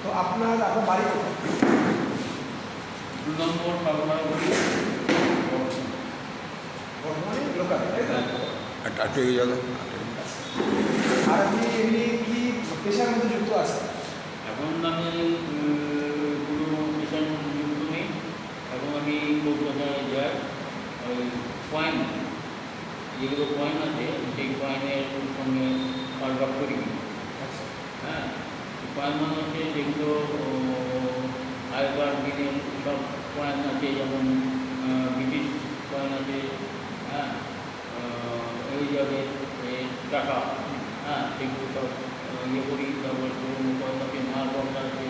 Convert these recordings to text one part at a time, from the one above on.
তো আপনার বাড়ি কোথায়? 2 নম্বর বর্ধমানে লোকাল, তাই তো? একটু এগিয়ে যাবে। আর আপনি এমনি কি পেশার মধ্যে যুক্ত আছেন? এখন আমি কোনো মিশন যুক্ত নেই। এখন আমি কলকাতায় যাই, ওই কয়েন, যেগুলো কয়েন আছে সেই কয়েনের সঙ্গে কারবার করি। আচ্ছা। হ্যাঁ, কয়েন মানে হচ্ছে যেগুলো আগেকার দিনের সব কয়েন আছে, যেমন ব্রিটিশ কয়েন আছে, হ্যাঁ, এই যাবে টাকা, হ্যাঁ, সেগুলো সব ইয়ে করি। তারপর পুরোনো কয়েন আছে, মাল পয়সা আছে,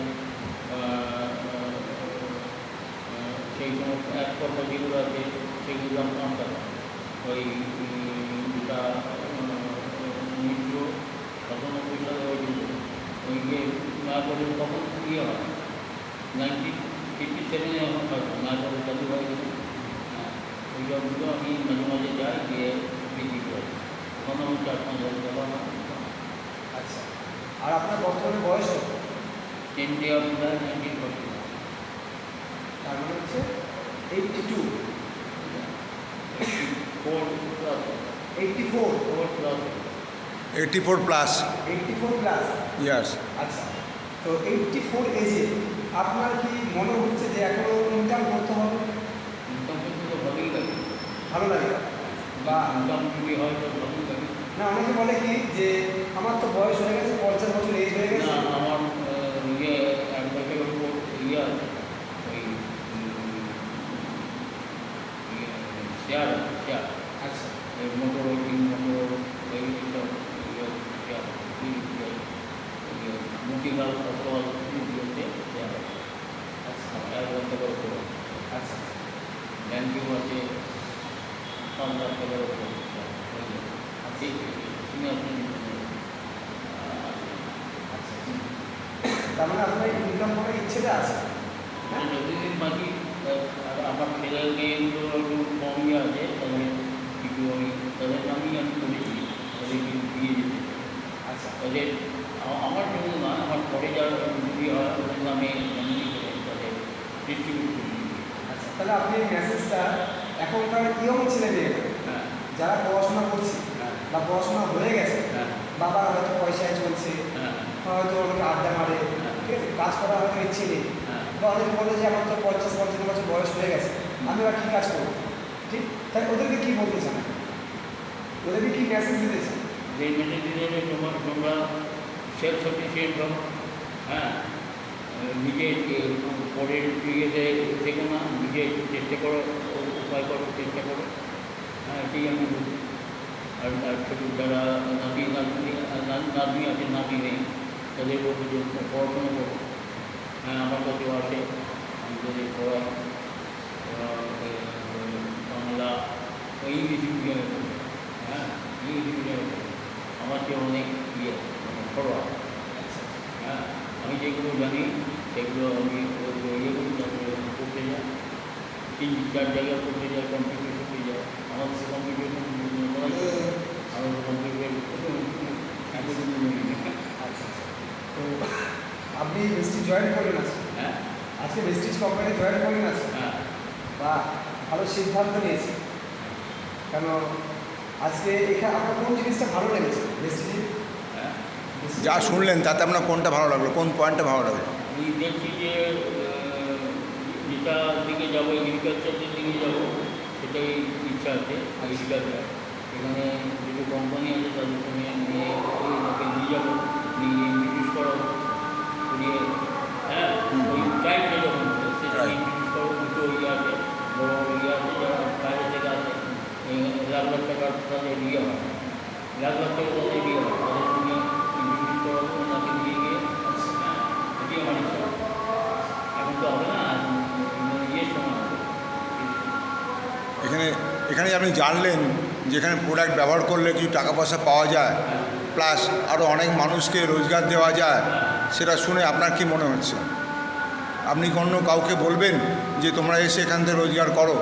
সেই সমস্ত 1 পয়সা যেগুলো আছে সেগুলো দাম 5 টাকা। ওই যেটা 1997 সালে হয়েছিল, ওই যে মায়াপুরের তখন ইয়ে হয় 1957 এখন হয়তো মায়াপুরের চালু হয়ে গেছে। হ্যাঁ, ওই সবগুলো আমি মাঝে মাঝে যাই, গিয়ে বিক্রি করি। তখন আমার 4-5 হাজার টাকা হয়। আচ্ছা। আর আপনার বর্তমানে বয়স কত? 10 ডে অফ 1940। তার মানে হচ্ছে 82, 4 প্লাস 84, 4 প্লাস 84 প্লাস। 84 প্লাস। ইয়াস। আচ্ছা। তো 84 এজে আপনার কি মনে হচ্ছে যে এখনো ইনকাম করতে হবে? ইনকাম করতে তো ভালোই লাগে। ভালো লাগে বা ইনকাম যদি হয় তো ভালোই লাগে। না, অনেকে বলে কি যে আমার তো বয়স হয়ে গেছে, 50 বছর এজ হয়ে গেছে। না, আমার ইয়ে 1 বছরের উপর ইয়ে আছে, ওই শেয়ার। আচ্ছা। মোটর এই সব শেয়ার মতিলাল অসওয়াল দিয়েছে শেয়ার। আচ্ছা। 1 বছরের উপর। আচ্ছা। ব্যাংকেও আছে 5 লাখ টাকার উপর। তার মানে আপনার ইনকাম করার ইচ্ছেটা আছে? যতদিন বাকি আমার ছেলে মেয়েগুলো একটু কমই আছে, তাদের কিছু তাদের নামই আমি করেছি, তাদেরকে দিয়ে যেতে। আচ্ছা। তাদের আমার জন্য না, আমার পরে যারা যদি হয় ওদের নামে নমিনি করে তাদের ডিস্ট্রিবিউট করে দিই। আচ্ছা, তাহলে আপনি এই মেসেজটা এখনকার ইয়ং ছেলে মেয়ে হ্যাঁ, যারা পড়াশোনা করছে হ্যাঁ, বা পড়াশোনা হয়ে গেছে, হ্যাঁ, বাবার হয়তো পয়সায় চলছে, হ্যাঁ, হয়তো অনেকে আড্ডা মারে, ঠিক আছে, কাজ করার হয়তো ইচ্ছে নেই, হ্যাঁ। বা অনেকে বলে যে আমার তো 50-55 বছর বয়স হয়ে গেছে, আমি আর কী কাজ করবো, ঠিক? তাই ওদেরকে কী বলতে চান? ওদেরকে কী মেসেজ দিতে চান? যে মেসেজ তোমরা সেলফ সাফিসিয়েন্ট হও, হ্যাঁ, নিজে পরের ইয়েতে থেকো না, নিজে চেষ্টা করো, উপায় করো, চেষ্টা করো। হ্যাঁ, এটাই আমি বলি। আর ছোটো যারা নাতি আছে, নাতি নেই, তাদের বলবো যে পড়াশোনা করো। হ্যাঁ, আমার কাছেও আসে, আমি তাদের পড়াই। বাংলা ইংলিশ মিডিয়ামে পড়ি। হ্যাঁ, ইংলিশ মিডিয়ামে পড়ি। আমার চেয়ে অনেক ইয়ে পড়োয়া। হ্যাঁ, আমি যেগুলো জানি সেগুলো আমি ইয়ে করি, তারপরে পড়তে যাই, 3-4 জায়গায় পড়তে যাই, কম্পিউটার শিখতে যাই। আমার তো কম্পিউটার আমার কম্পিউটার আচ্ছা। তো আপনি মিস্ত্রি জয়েন করলেন আজকে? হ্যাঁ, আজকে মিস্ত্রিজ কোম্পানি জয়েন করলেন আজকে? হ্যাঁ, বা ভালো সিদ্ধান্ত নিয়েছে। কেন আজকে এখানে আপনার কোন জিনিসটা ভালো লেগেছে মিস্ত্রি? হ্যাঁ। যা শুনলেন তাতে আপনার কোনটা ভালো লাগলো, কোন পয়েন্টটা ভালো লাগলো? আমি দেখছি যে যেটা দিকে যাবো, এগ্রিকালচারের দিকে যাবো, সেটাই ইচ্ছা আছে। এগ্রিকালচার এখানে দুটো কোম্পানি আছে, তাদের সঙ্গে নিয়ে ওকে নিয়ে যাবো, নিয়ে ইন্ট্রোডিউস করাবো, করিয়ে, হ্যাঁ, ওই টাইমটা যখন হবে সেটা ইন্ট্রোডিউস করবো। দুটো ইয়ে আছে, বড় বড় ইয়ে আছে, যারা বাইরে থেকে আসে, লাখ লাখ টাকার তাদের ইয়ে হয়, লাখ লাখ টাকা তাদের ইয়ে হয়, তাদের সঙ্গে ইন্ট্রোডিউস করাবো, ওনাকে নিয়ে গিয়ে। হ্যাঁ, এটি আমার ইচ্ছা। এখন তো হবে না, ইয়ের সময় হবে। এখানে আপনি জানলেন যে এখানে প্রোডাক্ট ব্যবহার করলে কিছু টাকা পয়সা পাওয়া যায়, প্লাস আরও অনেক মানুষকে রোজগার দেওয়া যায়, সেটা শুনে আপনার কি মনে হচ্ছে? আপনি অন্য কাউকে বলবেন যে তোমরা এসে এখান থেকে রোজগার করো,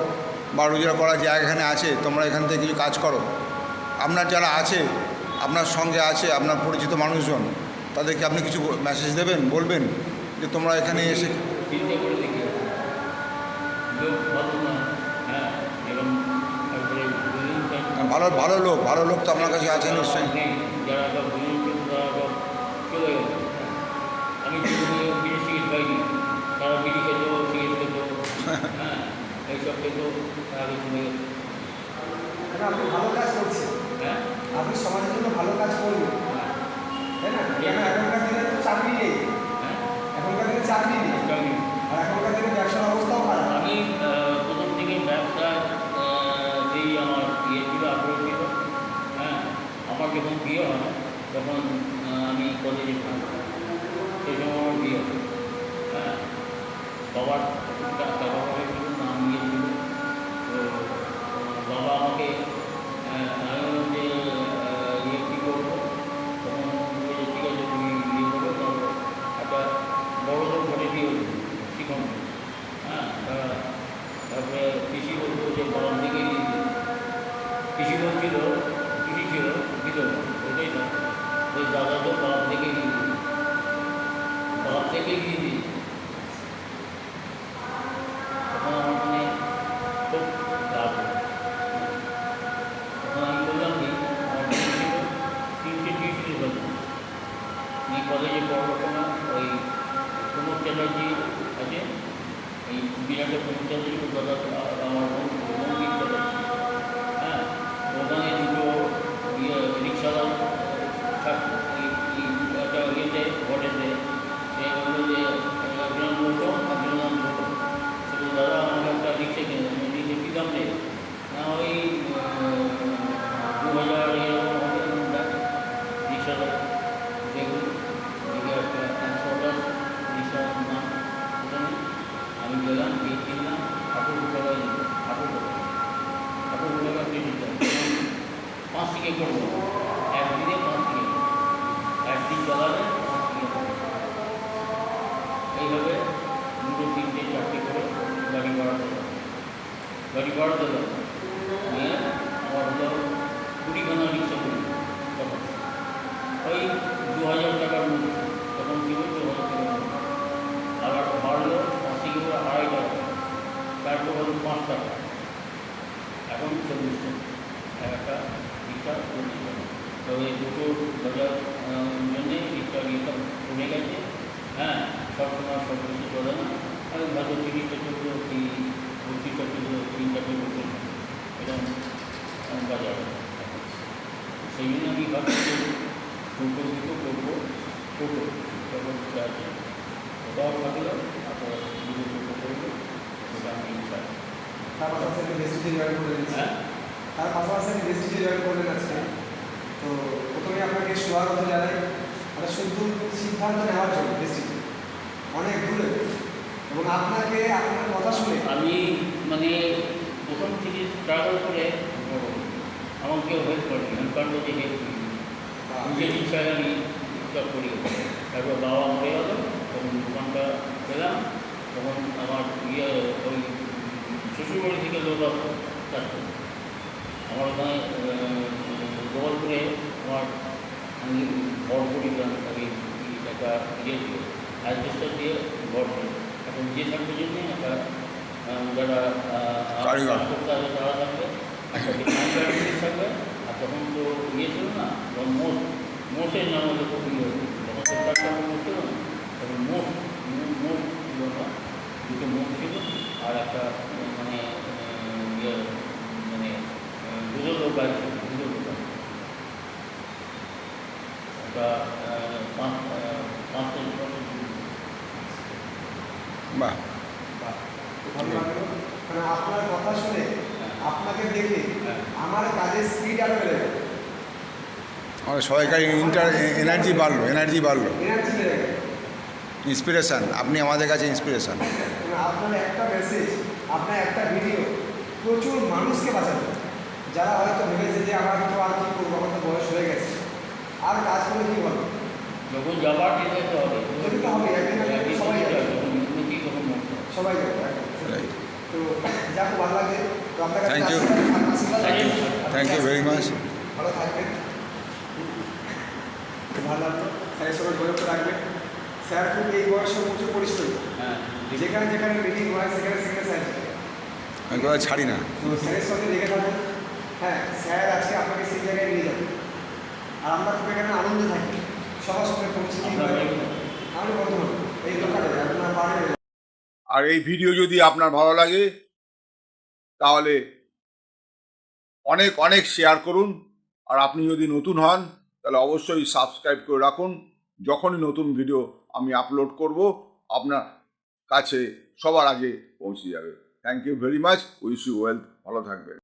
বা রোজগার করার জায়গা এখানে আছে, তোমরা এখান থেকে কিছু কাজ করো? আপনার যারা আছে, আপনার সঙ্গে আছে আপনার পরিচিত মানুষজন, তাদেরকে আপনি কিছু মেসেজ দেবেন, বলবেন যে তোমরা এখানে এসে চিন্তা করে দেখি লোক ভালো না, হ্যাঁ, এবং তারপরে ভালো লোক তো আপনার কাছে আছে নিশ্চয়ই। নেই, যারা সব বুঝুন তারা সব চলে গেছে। আমি জীবনে বিড়ি সিগারেট পাইনি, তারা বিড়ি খেত, সিগারেট খেত, হ্যাঁ, এইসব খেত, আগে চলে গেছে। মানে আপনি ভালো কাজ করছেন, হ্যাঁ, আপনি সমাজের জন্য ভালো কাজ করবেন, তাই না? কেন এখনকার দিনে তো চাকরি নেই, হ্যাঁ, এখনকার দিনে চাকরি নেই, চাকরি। আর এখনকার দিনে ব্যবসার অবস্থাও খারাপ। আমি প্রথম থেকে ব্যবসা যেই আমার ছিল, আগ্রহ ছিল, হ্যাঁ, আমার যখন বিয়ে হয় তখন আমি কলেজে পড়ি, সেই সময় আমার বিয়ে হয়, হ্যাঁ, বাবার টাকা পয়সা ছিল না, আমি ছিল। তো বাবা আমাকে আমি যে কী করবো, তখন বলে ঠিক আছে তুমি ইয়ে করো, তারপর একটা বড় লোক ঘরে দিয়ে শিখন, হ্যাঁ, তারপরে পিসি বলতো যে বাবার দিকে নিয়ে দিই, পিসি বলছিল, পিসি ছিল বিধবা, ওইটাই না, ওই দাদা তো বাবার থেকে নিয়ে দিই, বাবার থেকে নিয়ে দিই। তখন আমার মানে খুব লাভ হলো। তখন আমি বললাম কি আমার ছিল 3টে টিউশনি হতো, আমি কলেজে পড়ার সময় ওই প্রমোদ চ্যাটার্জি আছে, এই বিরাটে প্রমোদ চ্যাটার্জি দাদা আমার মৌমিক চ্যাটার্জি, হ্যাঁ, ওখানে দুটো রিক্সাওয়ালা থাকতো, একটা ইয়েতে ঘটেতে, সে বললো যে একজন বলতো একজন নাম ছোটো, সে বলল দাদা আমাকে একটা রিক্সা কিনে দেন, রিক্সা কী দাম নেই না, ওই 2000 এরকম হবে রিক্সাটা, দেখুন দিকে একটা 100টা রিক্সার নাম ওখানে। আমি গেলাম, গিয়ে কিনলাম, 18 টাকা দিত, 18 টাকা কেজি দাম, 5 থেকে করবো, একদিনে 5 থেকে, একদিন চালালে 5 থেকে করবো। এইভাবে 2, 3, 4টে করে গাড়ি ভাড়া দিলাম, নিয়ে আমার হলো 20খানা রিক্সা করি তখন, ওই 2000 টাকার মধ্যে, তখন ছিল 2000 টাকার মধ্যে, আবার বাড়লো 5 থেকে 2.5 টাকা, তারপর হলো 5 টাকা, এখন 40 টাকা, একটা রিক্সা 40 টাকা। তো এই দুটো বাজার জন্যে রিক্সার ইয়েটা কমে গেছে, হ্যাঁ, সবসময় সব কিছু চলে না, আমি হয়তো 30টা চললো কি 25টা চললো, 3-4টে করতে এরকম বাজার। সেই জন্য আমি ভাবছি দুটো করবো, তখন ইচ্ছা আছে, ওটাও থাকলো, তারপর দুটো করবো, সেটা আমি ইচ্ছা আছে। তার পাশাপাশি আপনি রেজিস্ট্রিতে জয়েন করে নিয়েছেন, হ্যাঁ, তার পাশাপাশি আপনি রেজিস্ট্রিতে জয়েন করলেন আজকে। তো প্রথমে আপনাকে স্বাগত জানাই, একটা সুন্দর সিদ্ধান্ত নেওয়ার জন্য রেজিস্ট্রিতে অনেক দূরে, এবং আপনাকে আপনার কথা শুনে আমি মানে প্রথম থেকে স্ট্রাগল করে বড় হই। আমার কেউ হেল্প করেনি, আমি কারণ যে হেল্প করি নিজের ইচ্ছায় আমি সব করি। তারপর বাবা মরে গেল, তখন দোকানটা পেলাম, তখন আমার ওই শ্বশুরবাড়ি থেকে লোক আসতো চাষ করতে। আমার ওখানে গোপালপুরে আমার আমি ঘর করিলাম, তাকে একটা দিয়ে অ্যাডজাস্টার দিয়ে ঘর ছিল। এখন যে থাকবে জন্য একটা যারা কারিগর করতে হবে তারা থাকবে, একটা ডিপার্টমেন্ট থাকবে। আর তখন তো ইয়ে ছিল না, তখন মোষের নাম হলে খুব ইয়ে হতো, তখন তো চারটা মোষ ছিল না, তখন মোষ ছিল না, দুটো মোষ ছিল, আর একটা মানে ইয়ে মানে দুটো গাড়ি ছিল, দুটো গাড়ি, একটা 5 থেকে 6 বাহ, ভালো লাগলো, মানে আপনার কথা শুনে আপনাকে দেখে আমার কাজের স্পিড আরও বেড়ে গেল, আমাদের সবাইকার এনার্জি বাড়লো, এনার্জি বেড়ে গেল। ইন্সপিরেশান, আপনি আমাদের কাছে ইন্সপিরেশান। মানে আপনার একটা মেসেজ, আপনার একটা ভিডিও প্রচুর মানুষকে বাঁচাবে, যারা হয়তো ভেবেছে যে আমার তো আর কী করবো, আমার তো বয়স হয়ে গেছে, আর কাজ করে কী হবে, যখন যাবার যেতে তো হবে, যদি তো হবে একদিন না একদিন সবাই যাবে, যখন উন্নতি তখন মুক্ত। সবাই যাবে একদম। রাইট, তো যা খুব ভালো লাগে, তো আপনার কাছে Thank you. আশীর্বাদ Thank you. Thank you very much. ভালো থাকবেন, খুব ভালো লাগলো, স্যারের সঙ্গে যোগাযোগ রাখবেন। স্যার খুব এই বয়সে প্রচুর পরিশ্রমী, হ্যাঁ যেখানে যেখানে মিটিং হয় সেখানে সেখানে স্যার যায়। আমি কথা ছাড়ি না। তো স্যারের সঙ্গে লেগে থাকুন। হ্যাঁ, স্যার আজকে আপনাকে সেই জায়গায় নিয়ে যাবে। আর আমরা খুব এখানে আনন্দে থাকি, সবার সঙ্গে পরিচিতি আপনার হয়। বাড়ি? আমি বর্ধমান, এই লোকালে আপনার পাড়ে। আর এই ভিডিও যদি আপনার ভালো লাগে তাহলে অনেক অনেক শেয়ার করুন। আর আপনি যদি নতুন হন তাহলে অবশ্যই সাবস্ক্রাইব করে রাখুন। যখনই নতুন ভিডিও আমি আপলোড করব আপনার কাছে সবার আগে পৌঁছে যাবে। Thank you very much. Wish you wealth. ভালো থাকবেন।